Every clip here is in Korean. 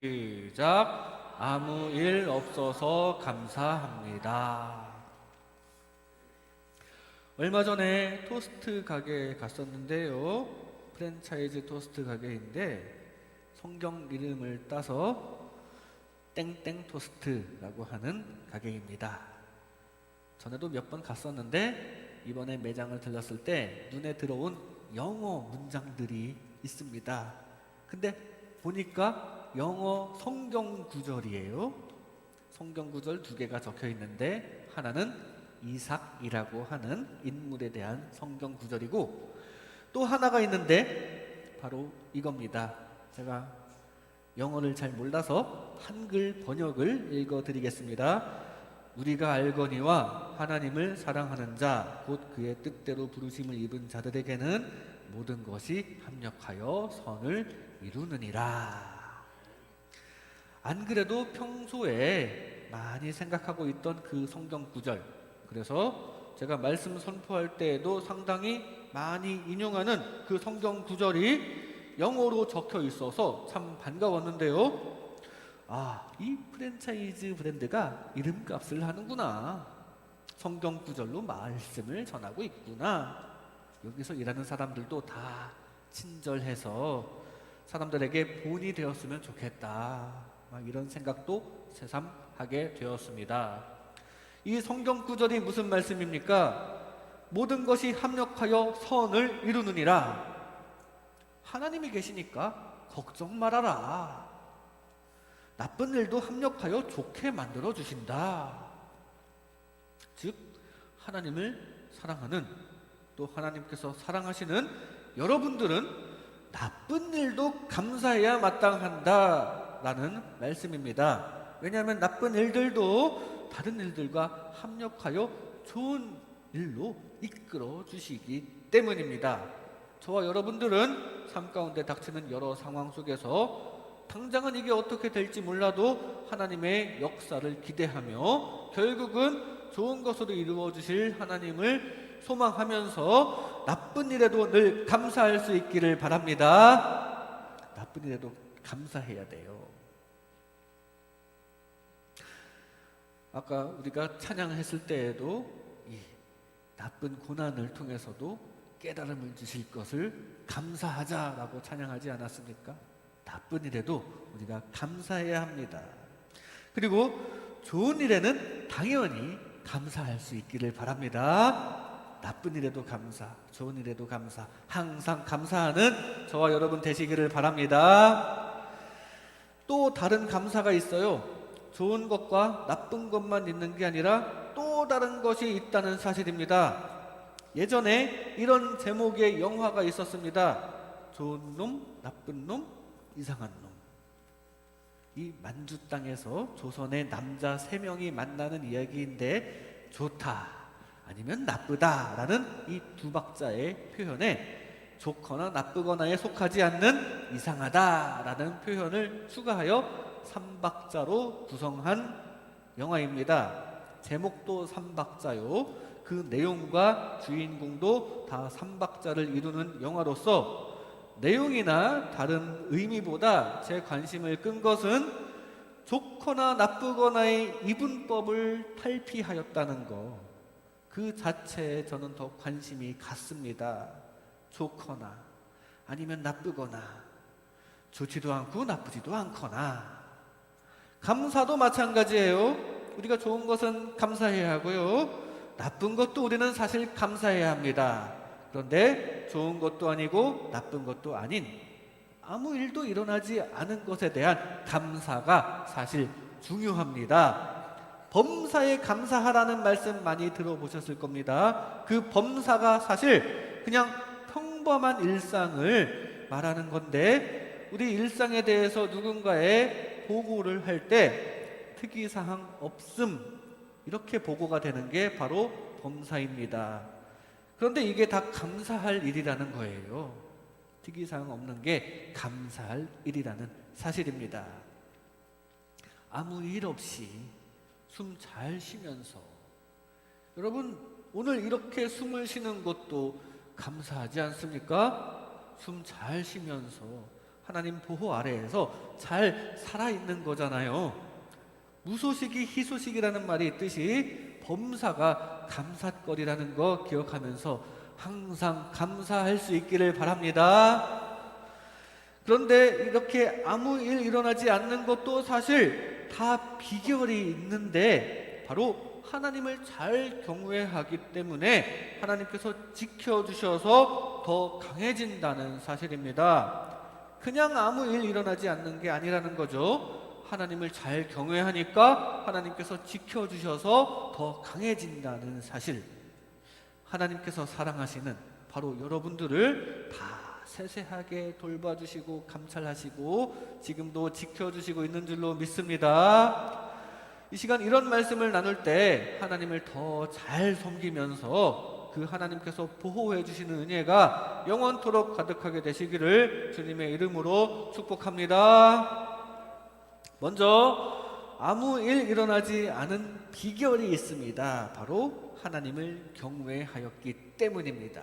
시작. 아무 일 없어서 감사합니다. 얼마 전에 토스트 가게에 갔었는데요. 프랜차이즈 토스트 가게인데 성경 이름을 따서 땡땡 토스트라고 하는 가게입니다. 전에도 몇 번 갔었는데 이번에 매장을 들렀을 때 눈에 들어온 영어 문장들이 있습니다. 근데 보니까 영어 성경 구절이에요. 성경 구절 두 개가 적혀 있는데 하나는 이삭이라고 하는 인물에 대한 성경 구절이고 또 하나가 있는데 바로 이겁니다. 제가 영어를 잘 몰라서 한글 번역을 읽어 드리겠습니다. 우리가 알거니와 하나님을 사랑하는 자 곧 그의 뜻대로 부르심을 입은 자들에게는 모든 것이 합력하여 선을 이루느니라. 안 그래도 평소에 많이 생각하고 있던 그 성경 구절, 그래서 제가 말씀 선포할 때에도 상당히 많이 인용하는 그 성경 구절이 영어로 적혀 있어서 참 반가웠는데요. 이 프랜차이즈 브랜드가 이름값을 하는구나. 성경 구절로 말씀을 전하고 있구나. 여기서 일하는 사람들도 다 친절해서 사람들에게 본이 되었으면 좋겠다. 막 이런 생각도 새삼 하게 되었습니다. 이 성경 구절이 무슨 말씀입니까? 모든 것이 합력하여 선을 이루느니라. 하나님이 계시니까 걱정 말아라. 나쁜 일도 합력하여 좋게 만들어 주신다. 즉 하나님을 사랑하는, 또 하나님께서 사랑하시는 여러분들은 나쁜 일도 감사해야 마땅한다 라는 말씀입니다. 왜냐하면 나쁜 일들도 다른 일들과 합력하여 좋은 일로 이끌어 주시기 때문입니다. 저와 여러분들은 삶 가운데 닥치는 여러 상황 속에서 당장은 이게 어떻게 될지 몰라도 하나님의 역사를 기대하며 결국은 좋은 것으로 이루어 주실 하나님을 소망하면서 나쁜 일에도 늘 감사할 수 있기를 바랍니다. 나쁜 일에도 감사해야 돼요. 아까 우리가 찬양했을 때에도 이 나쁜 고난을 통해서도 깨달음을 주실 것을 감사하자라고 찬양하지 않았습니까? 나쁜 일에도 우리가 감사해야 합니다. 그리고 좋은 일에는 당연히 감사할 수 있기를 바랍니다. 나쁜 일에도 감사, 좋은 일에도 감사, 항상 감사하는 저와 여러분 되시기를 바랍니다. 또 다른 감사가 있어요. 좋은 것과 나쁜 것만 있는 게 아니라 또 다른 것이 있다는 사실입니다. 예전에 이런 제목의 영화가 있었습니다. 좋은 놈, 나쁜 놈, 이상한 놈. 이 만주 땅에서 조선의 남자 3명이 만나는 이야기인데 좋다 아니면 나쁘다 라는 이 두 박자의 표현에 좋거나 나쁘거나에 속하지 않는 이상하다 라는 표현을 추가하여 3박자로 구성한 영화입니다. 제목도 3박자요. 그 내용과 주인공도 다 3박자를 이루는 영화로서 내용이나 다른 의미보다 제 관심을 끈 것은 좋거나 나쁘거나의 이분법을 탈피하였다는 것, 그 자체에 저는 더 관심이 갔습니다. 좋거나 아니면 나쁘거나, 좋지도 않고 나쁘지도 않거나. 감사도 마찬가지예요. 우리가 좋은 것은 감사해야 하고요, 나쁜 것도 우리는 사실 감사해야 합니다. 그런데 좋은 것도 아니고 나쁜 것도 아닌 아무 일도 일어나지 않은 것에 대한 감사가 사실 중요합니다. 범사에 감사하라는 말씀 많이 들어보셨을 겁니다. 그 범사가 사실 그냥 평범한 일상을 말하는 건데, 우리 일상에 대해서 누군가에 보고를 할 때 특이사항 없음 이렇게 보고가 되는 게 바로 범사입니다. 그런데 이게 다 감사할 일이라는 거예요. 특이사항 없는 게 감사할 일이라는 사실입니다. 아무 일 없이 숨 잘 쉬면서, 여러분 오늘 이렇게 숨을 쉬는 것도 감사하지 않습니까? 숨 잘 쉬면서 하나님 보호 아래에서 잘 살아있는 거잖아요. 무소식이 희소식이라는 말이 있듯이 범사가 감삿거리라는 거 기억하면서 항상 감사할 수 있기를 바랍니다. 그런데 이렇게 아무 일 일어나지 않는 것도 사실 다 비결이 있는데 바로 하나님을 잘 경외하기 때문에 하나님께서 지켜주셔서 더 강해진다는 사실입니다. 그냥 아무 일 일어나지 않는 게 아니라는 거죠. 하나님을 잘 경외하니까 하나님께서 지켜주셔서 더 강해진다는 사실. 하나님께서 사랑하시는 바로 여러분들을 다 세세하게 돌봐주시고 감찰하시고 지금도 지켜주시고 있는 줄로 믿습니다. 이 시간 이런 말씀을 나눌 때 하나님을 더 잘 섬기면서 그 하나님께서 보호해 주시는 은혜가 영원토록 가득하게 되시기를 주님의 이름으로 축복합니다. 먼저 아무 일 일어나지 않은 비결이 있습니다. 바로 하나님을 경외하였기 때문입니다.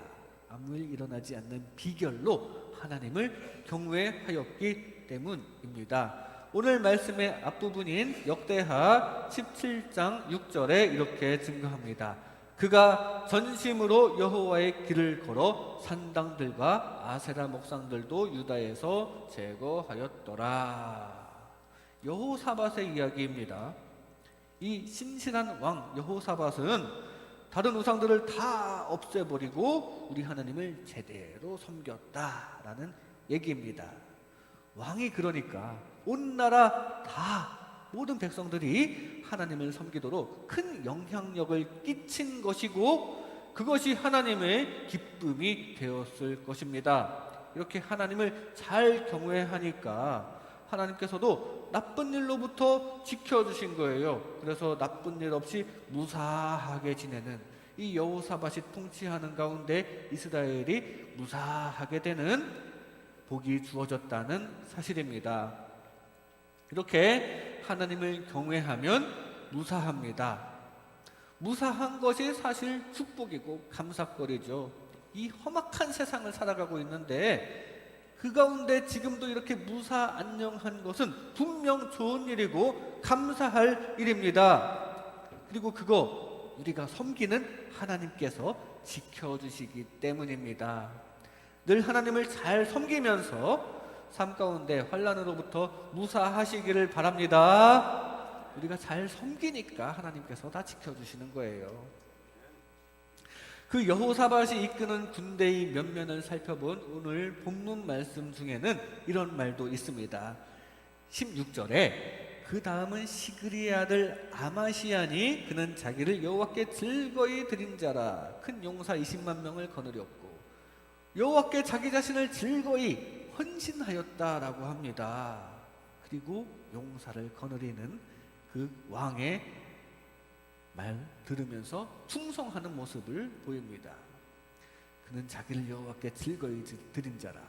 아무 일 일어나지 않는 비결로 하나님을 경외하였기 때문입니다. 오늘 말씀의 앞부분인 역대하 17장 6절에 이렇게 증거합니다. 그가 전심으로 여호와의 길을 걸어 산당들과 아세라 목상들도 유다에서 제거하였더라. 여호사밧의 이야기입니다. 이 신실한 왕 여호사밧은 다른 우상들을 다 없애버리고 우리 하나님을 제대로 섬겼다라는 얘기입니다. 왕이 그러니까 온 나라 다 모든 백성들이 하나님을 섬기도록 큰 영향력을 끼친 것이고 그것이 하나님의 기쁨이 되었을 것입니다. 이렇게 하나님을 잘 경외하니까 하나님께서도 나쁜 일로부터 지켜주신 거예요. 그래서 나쁜 일 없이 무사하게 지내는 이 여호사밧이 통치하는 가운데 이스라엘이 무사하게 되는 복이 주어졌다는 사실입니다. 이렇게 하나님을 경외하면 무사합니다. 무사한 것이 사실 축복이고 감사거리죠. 이 험악한 세상을 살아가고 있는데 그 가운데 지금도 이렇게 무사안녕한 것은 분명 좋은 일이고 감사할 일입니다. 그리고 그거 우리가 섬기는 하나님께서 지켜주시기 때문입니다. 늘 하나님을 잘 섬기면서 삶 가운데 환난으로부터 무사하시기를 바랍니다. 우리가 잘 섬기니까 하나님께서 다 지켜주시는 거예요. 그 여호사밧이 이끄는 군대의 면면을 살펴본 오늘 본문 말씀 중에는 이런 말도 있습니다. 16절에 그 다음은 시그리의 아들 아마시아니 그는 자기를 여호와께 즐거이 드린 자라 큰 용사 20만 명을 거느렸고 여호와께 자기 자신을 즐거이 헌신하였다라고 합니다. 그리고 용사를 거느리는 그 왕의 말 들으면서 충성하는 모습을 보입니다. 그는 자기를 여호와께 즐거이 드린 자라.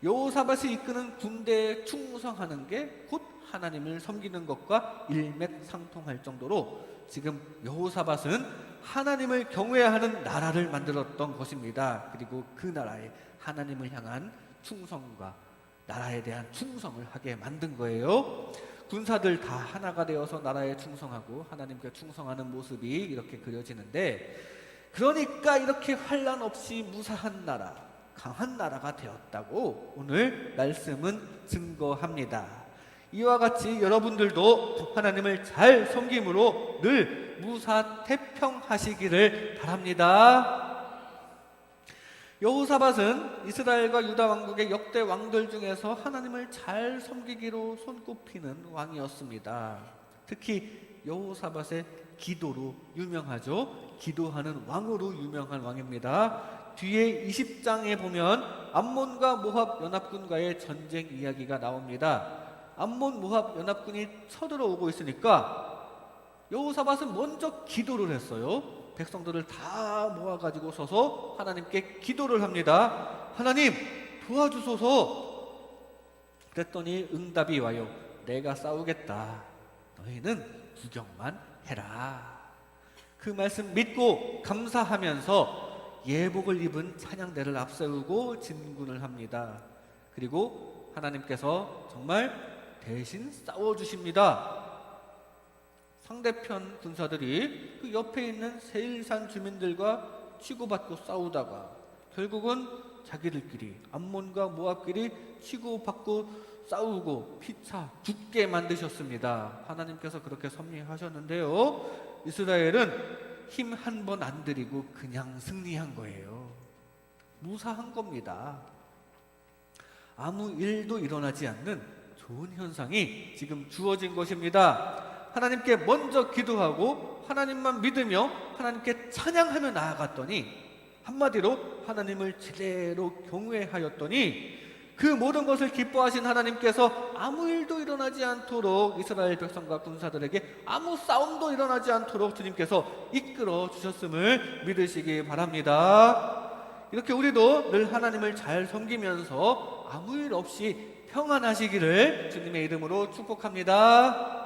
여호사밧이 이끄는 군대에 충성하는 게 곧 하나님을 섬기는 것과 일맥상통할 정도로 지금 여호사밧은 하나님을 경외하는 나라를 만들었던 것입니다. 그리고 그 나라에 하나님을 향한 충성과 나라에 대한 충성을 하게 만든 거예요. 군사들 다 하나가 되어서 나라에 충성하고 하나님께 충성하는 모습이 이렇게 그려지는데 그러니까 이렇게 환난 없이 무사한 나라, 강한 나라가 되었다고 오늘 말씀은 증거합니다. 이와 같이 여러분들도 하나님을 잘 섬김으로 늘 무사태평하시기를 바랍니다. 여호사밧은 이스라엘과 유다 왕국의 역대 왕들 중에서 하나님을 잘 섬기기로 손꼽히는 왕이었습니다. 특히 여호사밧의 기도로 유명하죠. 기도하는 왕으로 유명한 왕입니다. 뒤에 20장에 보면 암몬과 모압 연합군과의 전쟁 이야기가 나옵니다. 암몬 모압 연합군이 쳐들어오고 있으니까 여호사밧은 먼저 기도를 했어요. 백성들을 다 모아가지고 서서 하나님께 기도를 합니다. 하나님 도와주소서. 그랬더니 응답이 와요. 내가 싸우겠다. 너희는 구경만 해라. 그 말씀 믿고 감사하면서 예복을 입은 찬양대를 앞세우고 진군을 합니다. 그리고 하나님께서 정말 대신 싸워주십니다. 상대편 군사들이 그 옆에 있는 세일산 주민들과 치고받고 싸우다가 결국은 자기들끼리 암몬과 모압끼리 치고받고 싸우고 피차 죽게 만드셨습니다. 하나님께서 그렇게 섭리하셨는데요, 이스라엘은 힘 한 번 안 들이고 그냥 승리한 거예요. 무사한 겁니다. 아무 일도 일어나지 않는 좋은 현상이 지금 주어진 것입니다. 하나님께 먼저 기도하고 하나님만 믿으며 하나님께 찬양하며 나아갔더니, 한마디로 하나님을 제대로 경외하였더니 그 모든 것을 기뻐하신 하나님께서 아무 일도 일어나지 않도록 이스라엘 백성과 군사들에게 아무 싸움도 일어나지 않도록 주님께서 이끌어 주셨음을 믿으시기 바랍니다. 이렇게 우리도 늘 하나님을 잘 섬기면서 아무 일 없이 평안하시기를 주님의 이름으로 축복합니다.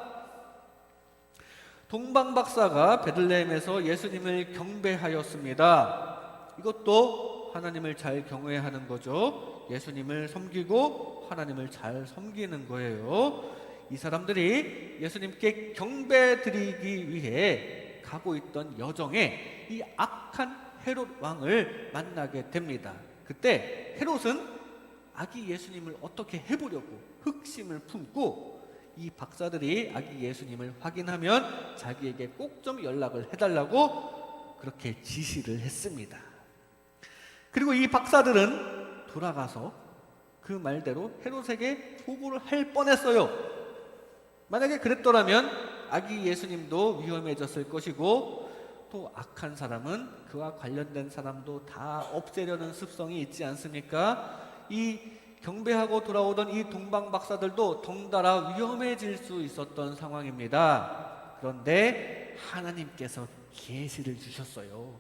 동방박사가 베들레헴에서 예수님을 경배하였습니다. 이것도 하나님을 잘 경외하는 거죠. 예수님을 섬기고 하나님을 잘 섬기는 거예요. 이 사람들이 예수님께 경배드리기 위해 가고 있던 여정에 이 악한 헤롯 왕을 만나게 됩니다. 그때 헤롯은 아기 예수님을 어떻게 해보려고 흑심을 품고, 이 박사들이 아기 예수님을 확인하면 자기에게 꼭 좀 연락을 해달라고 그렇게 지시를 했습니다. 그리고 이 박사들은 돌아가서 그 말대로 헤롯에게 보고를 할 뻔했어요. 만약에 그랬더라면 아기 예수님도 위험해졌을 것이고, 또 악한 사람은 그와 관련된 사람도 다 없애려는 습성이 있지 않습니까? 이 경배하고 돌아오던 이 동방 박사들도 덩달아 위험해질 수 있었던 상황입니다. 그런데 하나님께서 계시를 주셨어요.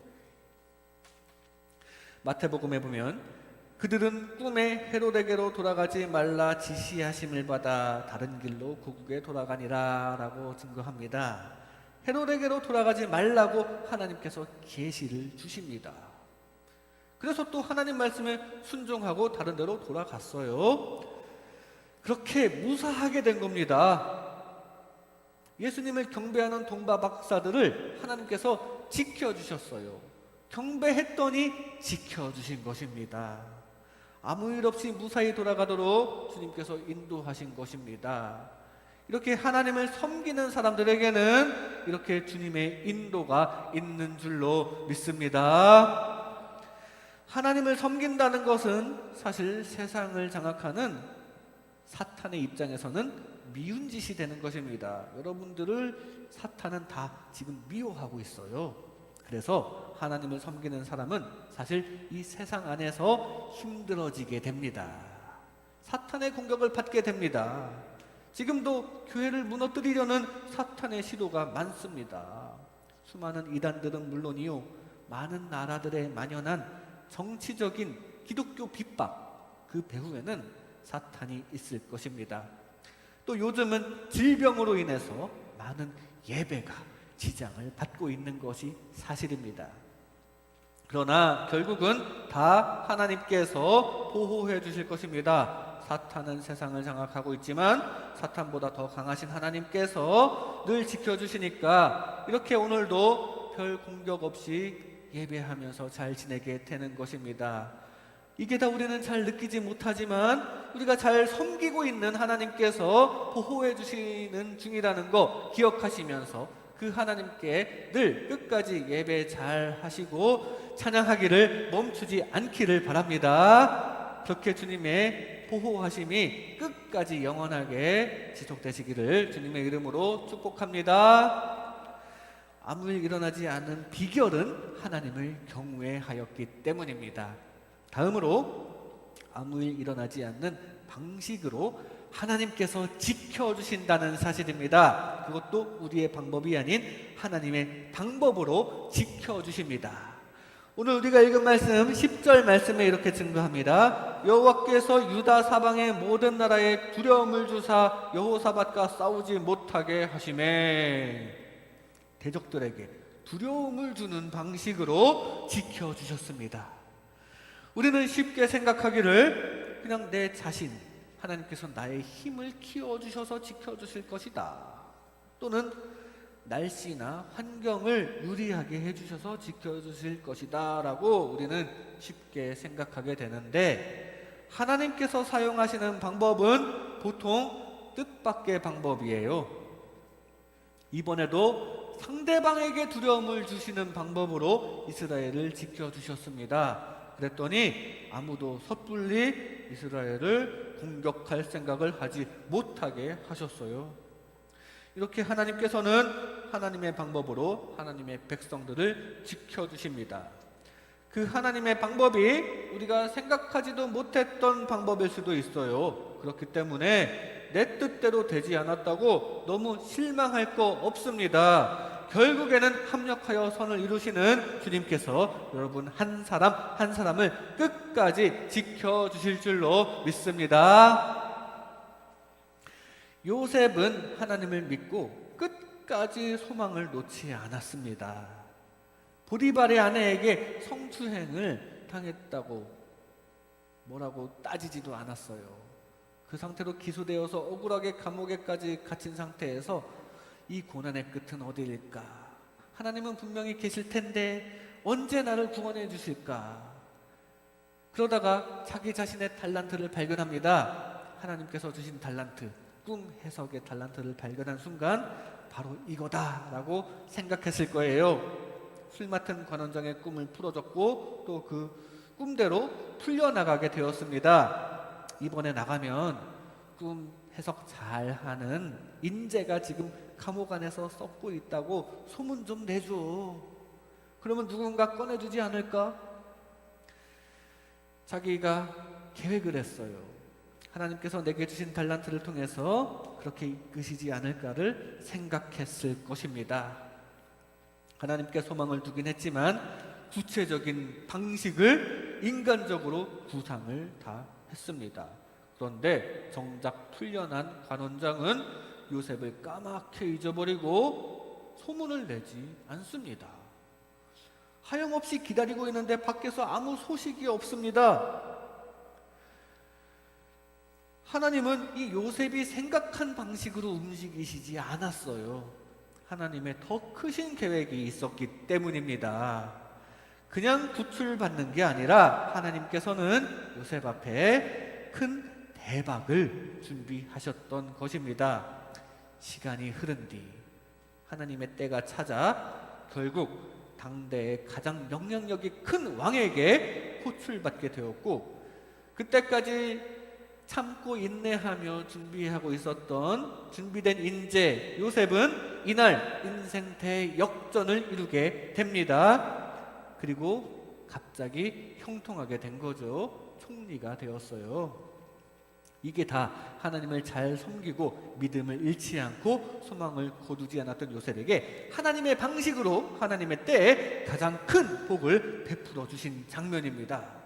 마태복음에 보면 그들은 꿈에 헤롯에게로 돌아가지 말라 지시하심을 받아 다른 길로 고국에 돌아가니라 라고 증거합니다. 헤롯에게로 돌아가지 말라고 하나님께서 계시를 주십니다. 그래서 또 하나님 말씀에 순종하고 다른 데로 돌아갔어요. 그렇게 무사하게 된 겁니다. 예수님을 경배하는 동방 박사들을 하나님께서 지켜주셨어요. 경배했더니 지켜주신 것입니다. 아무 일 없이 무사히 돌아가도록 주님께서 인도하신 것입니다. 이렇게 하나님을 섬기는 사람들에게는 이렇게 주님의 인도가 있는 줄로 믿습니다. 하나님을 섬긴다는 것은 사실 세상을 장악하는 사탄의 입장에서는 미운 짓이 되는 것입니다. 여러분들을 사탄은 다 지금 미워하고 있어요. 그래서 하나님을 섬기는 사람은 사실 이 세상 안에서 힘들어지게 됩니다. 사탄의 공격을 받게 됩니다. 지금도 교회를 무너뜨리려는 사탄의 시도가 많습니다. 수많은 이단들은 물론이요, 많은 나라들에 만연한 정치적인 기독교 핍박, 그 배후에는 사탄이 있을 것입니다. 또 요즘은 질병으로 인해서 많은 예배가 지장을 받고 있는 것이 사실입니다. 그러나 결국은 다 하나님께서 보호해 주실 것입니다. 사탄은 세상을 장악하고 있지만 사탄보다 더 강하신 하나님께서 늘 지켜주시니까 이렇게 오늘도 별 공격 없이 예배하면서 잘 지내게 되는 것입니다. 이게 다 우리는 잘 느끼지 못하지만 우리가 잘 섬기고 있는 하나님께서 보호해 주시는 중이라는 거 기억하시면서 그 하나님께 늘 끝까지 예배 잘 하시고 찬양하기를 멈추지 않기를 바랍니다. 그렇게 주님의 보호하심이 끝까지 영원하게 지속되시기를 주님의 이름으로 축복합니다. 아무 일 일어나지 않은 비결은 하나님을 경외하였기 때문입니다. 다음으로 아무 일 일어나지 않는 방식으로 하나님께서 지켜주신다는 사실입니다. 그것도 우리의 방법이 아닌 하나님의 방법으로 지켜주십니다. 오늘 우리가 읽은 말씀 10절 말씀에 이렇게 증거합니다. 여호와께서 유다 사방의 모든 나라에 두려움을 주사 여호사밧과 싸우지 못하게 하시매, 대적들에게 두려움을 주는 방식으로 지켜주셨습니다. 우리는 쉽게 생각하기를 그냥 내 자신, 하나님께서 나의 힘을 키워주셔서 지켜주실 것이다. 또는 날씨나 환경을 유리하게 해주셔서 지켜주실 것이다 라고 우리는 쉽게 생각하게 되는데, 하나님께서 사용하시는 방법은 보통 뜻밖의 방법이에요. 이번에도 상대방에게 두려움을 주시는 방법으로 이스라엘을 지켜주셨습니다. 그랬더니 아무도 섣불리 이스라엘을 공격할 생각을 하지 못하게 하셨어요. 이렇게 하나님께서는 하나님의 방법으로 하나님의 백성들을 지켜주십니다. 그 하나님의 방법이 우리가 생각하지도 못했던 방법일 수도 있어요. 그렇기 때문에 내 뜻대로 되지 않았다고 너무 실망할 거 없습니다. 결국에는 합력하여 선을 이루시는 주님께서 여러분 한 사람 한 사람을 끝까지 지켜주실 줄로 믿습니다. 요셉은 하나님을 믿고 끝까지 소망을 놓지 않았습니다. 보디발의 아내에게 성추행을 당했다고 뭐라고 따지지도 않았어요. 그 상태로 기소되어서 억울하게 감옥에까지 갇힌 상태에서 이 고난의 끝은 어디일까? 하나님은 분명히 계실 텐데 언제 나를 구원해 주실까? 그러다가 자기 자신의 달란트를 발견합니다. 하나님께서 주신 달란트, 꿈 해석의 달란트를 발견한 순간 바로 이거다라고 생각했을 거예요. 술 맡은 관원장의 꿈을 풀어줬고 또 그 꿈대로 풀려나가게 되었습니다. 이번에 나가면 꿈 해석 잘하는 인재가 지금 감옥 안에서 썩고 있다고 소문 좀 내줘. 그러면 누군가 꺼내주지 않을까? 자기가 계획을 했어요. 하나님께서 내게 주신 달란트를 통해서 그렇게 이끄시지 않을까를 생각했을 것입니다. 하나님께 소망을 두긴 했지만 구체적인 방식을 인간적으로 구상을 다 했습니다. 그런데 정작 풀려난 관원장은 요셉을 까맣게 잊어버리고 소문을 내지 않습니다. 하염없이 기다리고 있는데 밖에서 아무 소식이 없습니다. 하나님은 이 요셉이 생각한 방식으로 움직이시지 않았어요. 하나님의 더 크신 계획이 있었기 때문입니다. 그냥 구출받는 게 아니라 하나님께서는 요셉 앞에 큰 대박을 준비하셨던 것입니다. 시간이 흐른 뒤 하나님의 때가 찾아 결국 당대의 가장 영향력이 큰 왕에게 호출받게 되었고, 그때까지 참고 인내하며 준비하고 있었던 준비된 인재 요셉은 이날 인생 대역전을 이루게 됩니다. 그리고 갑자기 형통하게 된 거죠. 총리가 되었어요. 이게 다 하나님을 잘 섬기고 믿음을 잃지 않고 소망을 거두지 않았던 요셉에게 하나님의 방식으로 하나님의 때에 가장 큰 복을 베풀어 주신 장면입니다.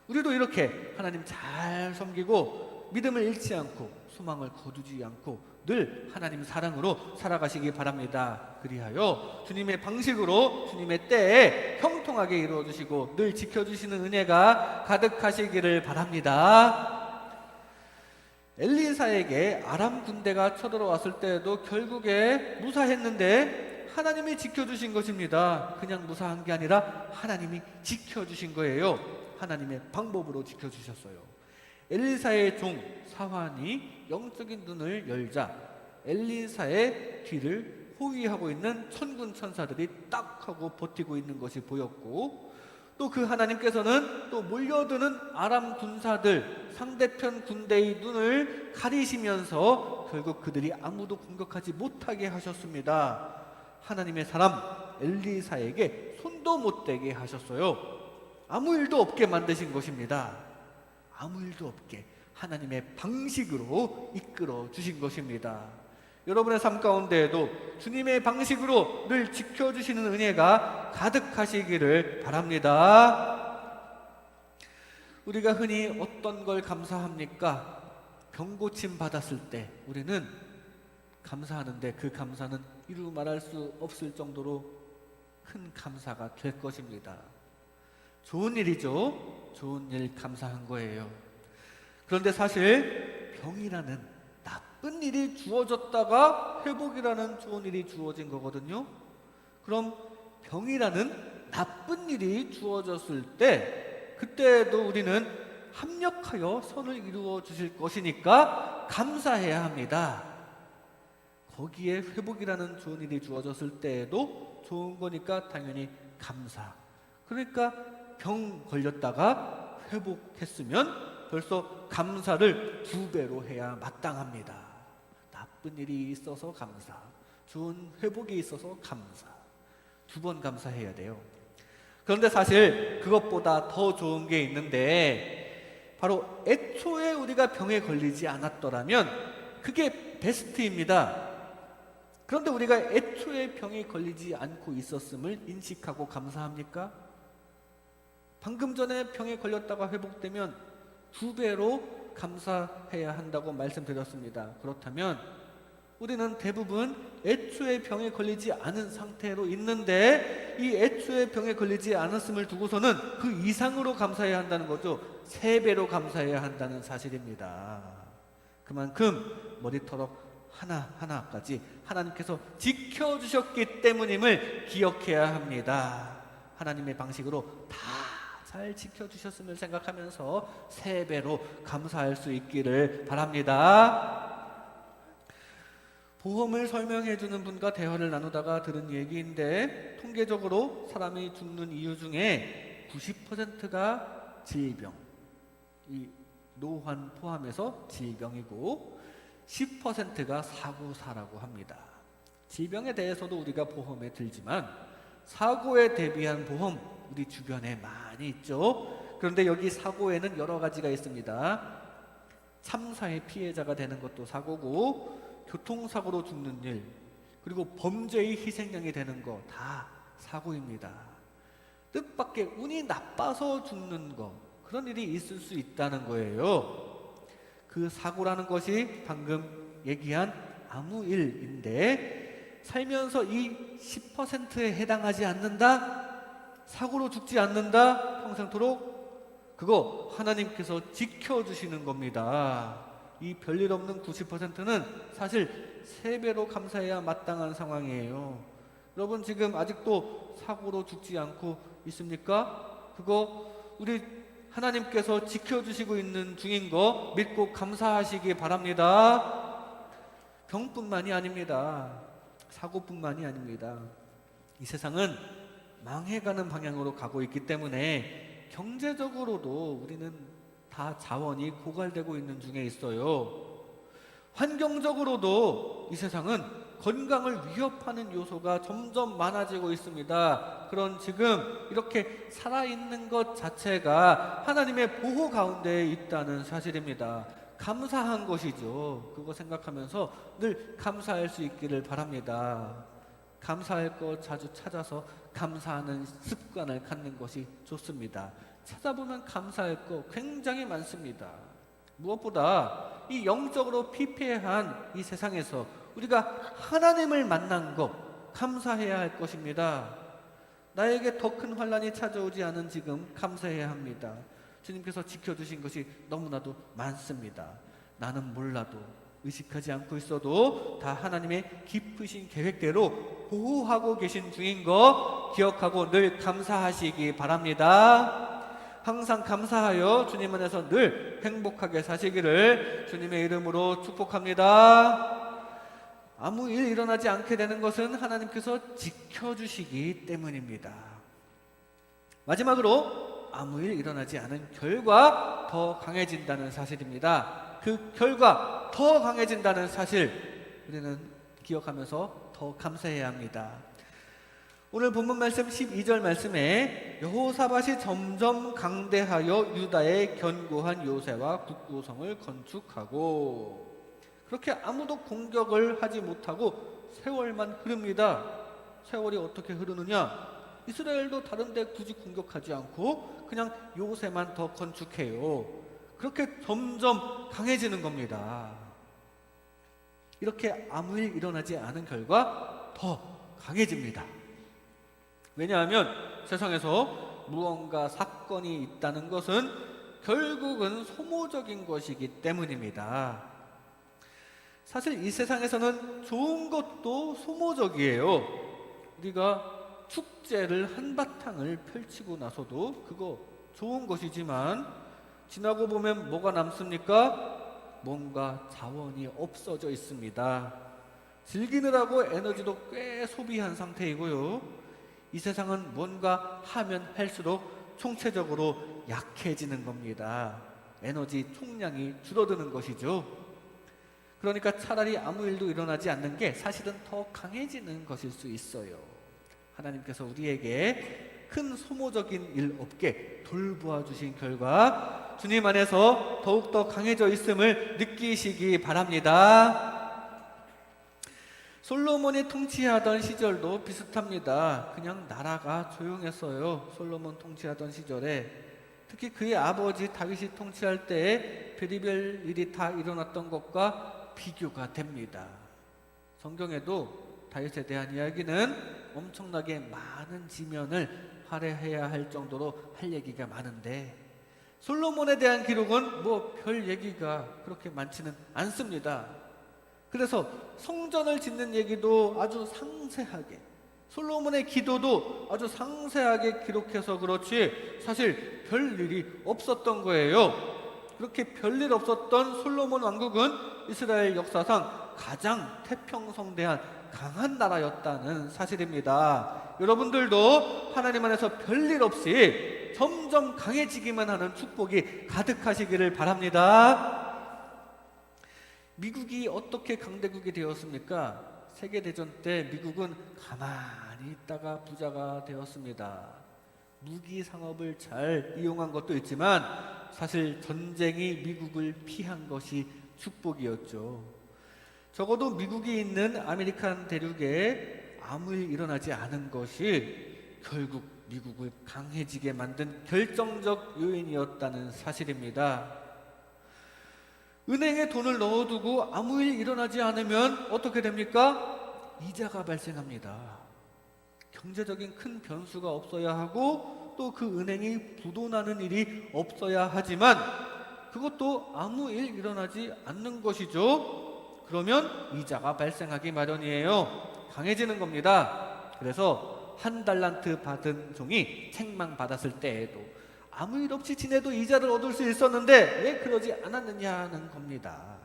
우리도 이렇게 하나님 잘 섬기고 믿음을 잃지 않고 소망을 거두지 않고 늘 하나님 사랑으로 살아가시기 바랍니다. 그리하여 주님의 방식으로 주님의 때에 형통하게 이루어주시고 늘 지켜주시는 은혜가 가득하시기를 바랍니다. 엘리사에게 아람 군대가 쳐들어왔을 때에도 결국에 무사했는데 하나님이 지켜주신 것입니다. 그냥 무사한 게 아니라 하나님이 지켜주신 거예요. 하나님의 방법으로 지켜주셨어요. 엘리사의 종 사환이 영적인 눈을 열자 엘리사의 뒤를 호위하고 있는 천군 천사들이 딱 하고 버티고 있는 것이 보였고, 또 그 하나님께서는 또 몰려드는 아람 군사들 상대편 군대의 눈을 가리시면서 결국 그들이 아무도 공격하지 못하게 하셨습니다. 하나님의 사람 엘리사에게 손도 못 대게 하셨어요. 아무 일도 없게 만드신 것입니다. 아무 일도 없게 하나님의 방식으로 이끌어 주신 것입니다. 여러분의 삶 가운데에도 주님의 방식으로 늘 지켜주시는 은혜가 가득하시기를 바랍니다. 우리가 흔히 어떤 걸 감사합니까? 병고침 받았을 때 우리는 감사하는데 그 감사는 이루 말할 수 없을 정도로 큰 감사가 될 것입니다. 좋은 일이죠. 좋은 일 감사한 거예요. 그런데 사실 병이라는 나쁜 일이 주어졌다가 회복이라는 좋은 일이 주어진 거거든요. 그럼 병이라는 나쁜 일이 주어졌을 때 그때도 우리는 합력하여 선을 이루어 주실 것이니까 감사해야 합니다. 거기에 회복이라는 좋은 일이 주어졌을 때에도 좋은 거니까 당연히 감사. 그러니까 병 걸렸다가 회복했으면 벌써 감사를 2배로 해야 마땅합니다. 나쁜 일이 있어서 감사, 좋은 회복이 있어서 감사. 2번 감사해야 돼요. 그런데 사실 그것보다 더 좋은 게 있는데 바로 애초에 우리가 병에 걸리지 않았더라면 그게 베스트입니다. 그런데 우리가 애초에 병에 걸리지 않고 있었음을 인식하고 감사합니까? 방금 전에 병에 걸렸다가 회복되면 2배로 감사해야 한다고 말씀드렸습니다. 그렇다면 우리는 대부분 애초에 병에 걸리지 않은 상태로 있는데 이 애초에 병에 걸리지 않았음을 두고서는 그 이상으로 감사해야 한다는 거죠. 3배로 감사해야 한다는 사실입니다. 그만큼 머리털어 하나하나까지 하나님께서 지켜주셨기 때문임을 기억해야 합니다. 하나님의 방식으로 다 잘 지켜주셨음을 생각하면서 3배로 감사할 수 있기를 바랍니다. 보험을 설명해 주는 분과 대화를 나누다가 들은 얘기인데 통계적으로 사람이 죽는 이유 중에 90%가 질병, 이 노환 포함해서 질병이고 10%가 사고사라고 합니다. 질병에 대해서도 우리가 보험에 들지만 사고에 대비한 보험 우리 주변에 많이 있죠. 그런데 여기 사고에는 여러 가지가 있습니다. 참사의 피해자가 되는 것도 사고고 교통사고로 죽는 일, 그리고 범죄의 희생양이 되는 거 다 사고입니다. 뜻밖의 운이 나빠서 죽는 거, 그런 일이 있을 수 있다는 거예요. 그 사고라는 것이 방금 얘기한 아무 일인데 살면서 이 10%에 해당하지 않는다? 사고로 죽지 않는다? 평생토록? 그거 하나님께서 지켜주시는 겁니다. 이 별일 없는 90%는 사실 3배로 감사해야 마땅한 상황이에요. 여러분 지금 아직도 사고로 죽지 않고 있습니까? 그거 우리 하나님께서 지켜주시고 있는 중인 거 믿고 감사하시기 바랍니다. 병뿐만이 아닙니다. 사고뿐만이 아닙니다. 이 세상은 망해가는 방향으로 가고 있기 때문에 경제적으로도 우리는 다 자원이 고갈되고 있는 중에 있어요. 환경적으로도 이 세상은 건강을 위협하는 요소가 점점 많아지고 있습니다. 그런 지금 이렇게 살아있는 것 자체가 하나님의 보호 가운데 있다는 사실입니다. 감사한 것이죠. 그거 생각하면서 늘 감사할 수 있기를 바랍니다. 감사할 것 자주 찾아서 감사하는 습관을 갖는 것이 좋습니다. 찾아보면 감사할 거 굉장히 많습니다. 무엇보다 이 영적으로 피폐한 이 세상에서 우리가 하나님을 만난 것 감사해야 할 것입니다. 나에게 더 큰 환난이 찾아오지 않은 지금 감사해야 합니다. 주님께서 지켜주신 것이 너무나도 많습니다. 나는 몰라도 의식하지 않고 있어도 다 하나님의 깊으신 계획대로 보호하고 계신 중인 거 기억하고 늘 감사하시기 바랍니다. 항상 감사하여 주님 안에서 늘 행복하게 사시기를 주님의 이름으로 축복합니다. 아무 일 일어나지 않게 되는 것은 하나님께서 지켜주시기 때문입니다. 마지막으로 아무 일 일어나지 않은 결과 더 강해진다는 사실입니다. 그 결과 더 강해진다는 사실 우리는 기억하면서 더 감사해야 합니다. 오늘 본문 말씀 12절 말씀에 여호사밧이 점점 강대하여 유다의 견고한 요새와 국구성을 건축하고, 그렇게 아무도 공격을 하지 못하고 세월만 흐릅니다. 세월이 어떻게 흐르느냐? 이스라엘도 다른 데 굳이 공격하지 않고 그냥 요새만 더 건축해요. 그렇게 점점 강해지는 겁니다. 이렇게 아무 일 일어나지 않은 결과 더 강해집니다. 왜냐하면 세상에서 무언가 사건이 있다는 것은 결국은 소모적인 것이기 때문입니다. 사실 이 세상에서는 좋은 것도 소모적이에요. 우리가 축제를 한바탕을 펼치고 나서도 그거 좋은 것이지만 지나고 보면 뭐가 남습니까? 뭔가 자원이 없어져 있습니다. 즐기느라고 에너지도 꽤 소비한 상태이고요. 이 세상은 뭔가 하면 할수록 총체적으로 약해지는 겁니다. 에너지 총량이 줄어드는 것이죠. 그러니까 차라리 아무 일도 일어나지 않는 게 사실은 더 강해지는 것일 수 있어요. 하나님께서 우리에게 큰 소모적인 일 없게 돌보아 주신 결과 주님 안에서 더욱더 강해져 있음을 느끼시기 바랍니다. 솔로몬이 통치하던 시절도 비슷합니다. 그냥 나라가 조용했어요. 솔로몬 통치하던 시절에 특히 그의 아버지 다윗이 통치할 때 별의별 일이 다 일어났던 것과 비교가 됩니다. 성경에도 다윗에 대한 이야기는 엄청나게 많은 지면을 할애해야 할 정도로 할 얘기가 많은데 솔로몬에 대한 기록은 뭐 별 얘기가 그렇게 많지는 않습니다. 그래서 성전을 짓는 얘기도 아주 상세하게, 솔로몬의 기도도 아주 상세하게 기록해서 그렇지 사실 별일이 없었던 거예요. 그렇게 별일 없었던 솔로몬 왕국은 이스라엘 역사상 가장 태평성대한 강한 나라였다는 사실입니다. 여러분들도 하나님 안에서 별일 없이 점점 강해지기만 하는 축복이 가득하시기를 바랍니다. 미국이 어떻게 강대국이 되었습니까? 세계대전 때 미국은 가만히 있다가 부자가 되었습니다. 무기 상업을 잘 이용한 것도 있지만 사실 전쟁이 미국을 피한 것이 축복이었죠. 적어도 미국이 있는 아메리칸 대륙에 아무 일 일어나지 않은 것이 결국 미국을 강해지게 만든 결정적 요인이었다는 사실입니다. 은행에 돈을 넣어두고 아무 일 일어나지 않으면 어떻게 됩니까? 이자가 발생합니다. 경제적인 큰 변수가 없어야 하고 또 그 은행이 부도나는 일이 없어야 하지만 그것도 아무 일 일어나지 않는 것이죠. 그러면 이자가 발생하기 마련이에요. 강해지는 겁니다. 그래서 한 달란트 받은 종이 책망 받았을 때에도 아무 일 없이 지내도 이자를 얻을 수 있었는데 왜 그러지 않았느냐는 겁니다.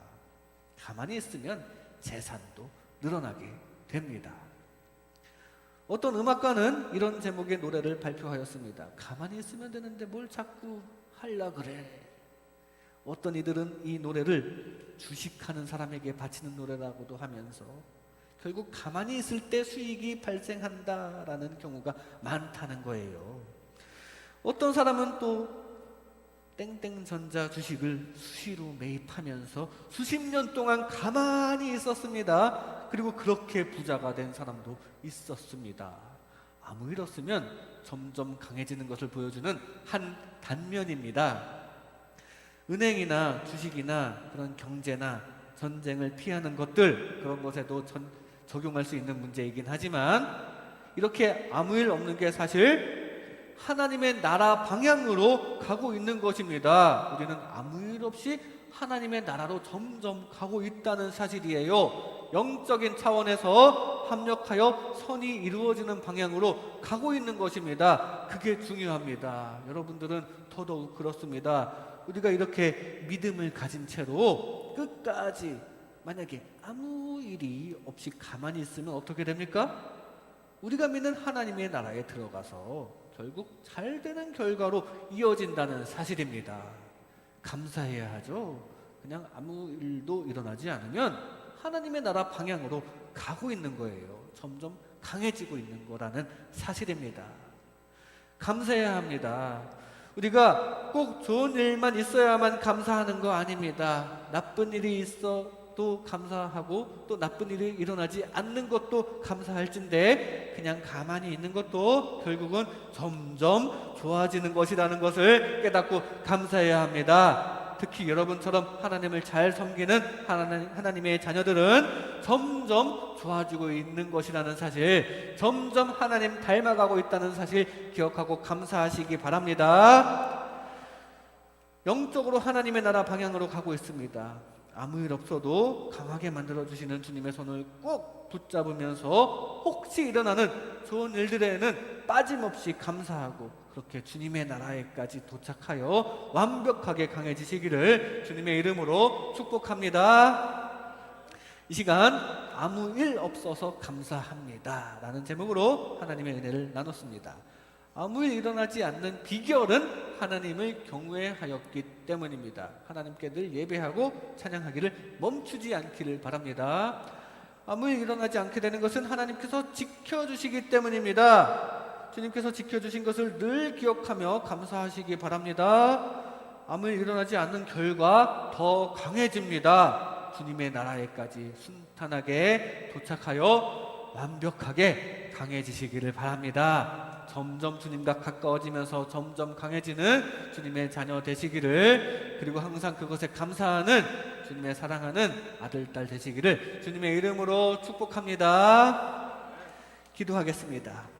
가만히 있으면 재산도 늘어나게 됩니다. 어떤 음악가는 이런 제목의 노래를 발표하였습니다. 가만히 있으면 되는데 뭘 자꾸 하려 그래. 어떤 이들은 이 노래를 주식하는 사람에게 바치는 노래라고도 하면서 결국 가만히 있을 때 수익이 발생한다라는 경우가 많다는 거예요. 어떤 사람은 또 땡땡전자 주식을 수시로 매입하면서 수십 년 동안 가만히 있었습니다. 그리고 그렇게 부자가 된 사람도 있었습니다. 아무 일 없으면 점점 강해지는 것을 보여주는 한 단면입니다. 은행이나 주식이나 그런 경제나 전쟁을 피하는 것들, 그런 것에도 적용할 수 있는 문제이긴 하지만 이렇게 아무 일 없는 게 사실 하나님의 나라 방향으로 가고 있는 것입니다. 우리는 아무 일 없이 하나님의 나라로 점점 가고 있다는 사실이에요. 영적인 차원에서 합력하여 선이 이루어지는 방향으로 가고 있는 것입니다. 그게 중요합니다. 여러분들은 더더욱 그렇습니다. 우리가 이렇게 믿음을 가진 채로 끝까지 만약에 아무 일이 없이 가만히 있으면 어떻게 됩니까? 우리가 믿는 하나님의 나라에 들어가서 결국 잘 되는 결과로 이어진다는 사실입니다. 감사해야 하죠. 그냥 아무 일도 일어나지 않으면 하나님의 나라 방향으로 가고 있는 거예요. 점점 강해지고 있는 거라는 사실입니다. 감사해야 합니다. 우리가 꼭 좋은 일만 있어야만 감사하는 거 아닙니다. 나쁜 일이 있어도 감사하고 또 나쁜 일이 일어나지 않는 것도 감사할진데 그냥 가만히 있는 것도 결국은 점점 좋아지는 것이라는 것을 깨닫고 감사해야 합니다. 특히 여러분처럼 하나님을 잘 섬기는 하나님의 자녀들은 점점 좋아지고 있는 것이라는 사실, 점점 하나님 닮아가고 있다는 사실 기억하고 감사하시기 바랍니다. 영적으로 하나님의 나라 방향으로 가고 있습니다. 아무 일 없어도 강하게 만들어주시는 주님의 손을 꼭 붙잡으면서 혹시 일어나는 좋은 일들에는 빠짐없이 감사하고 그렇게 주님의 나라에까지 도착하여 완벽하게 강해지시기를 주님의 이름으로 축복합니다. 이 시간 아무 일 없어서 감사합니다 라는 제목으로 하나님의 은혜를 나눴습니다. 아무 일 일어나지 않는 비결은 하나님을 경외하였기 때문입니다. 하나님께 늘 예배하고 찬양하기를 멈추지 않기를 바랍니다. 아무 일 일어나지 않게 되는 것은 하나님께서 지켜주시기 때문입니다. 주님께서 지켜주신 것을 늘 기억하며 감사하시기 바랍니다. 아무 일 일어나지 않는 결과 더 강해집니다. 주님의 나라에까지 순탄하게 도착하여 완벽하게 강해지시기를 바랍니다. 점점 주님과 가까워지면서 점점 강해지는 주님의 자녀 되시기를, 그리고 항상 그것에 감사하는 주님의 사랑하는 아들, 딸 되시기를 주님의 이름으로 축복합니다. 기도하겠습니다.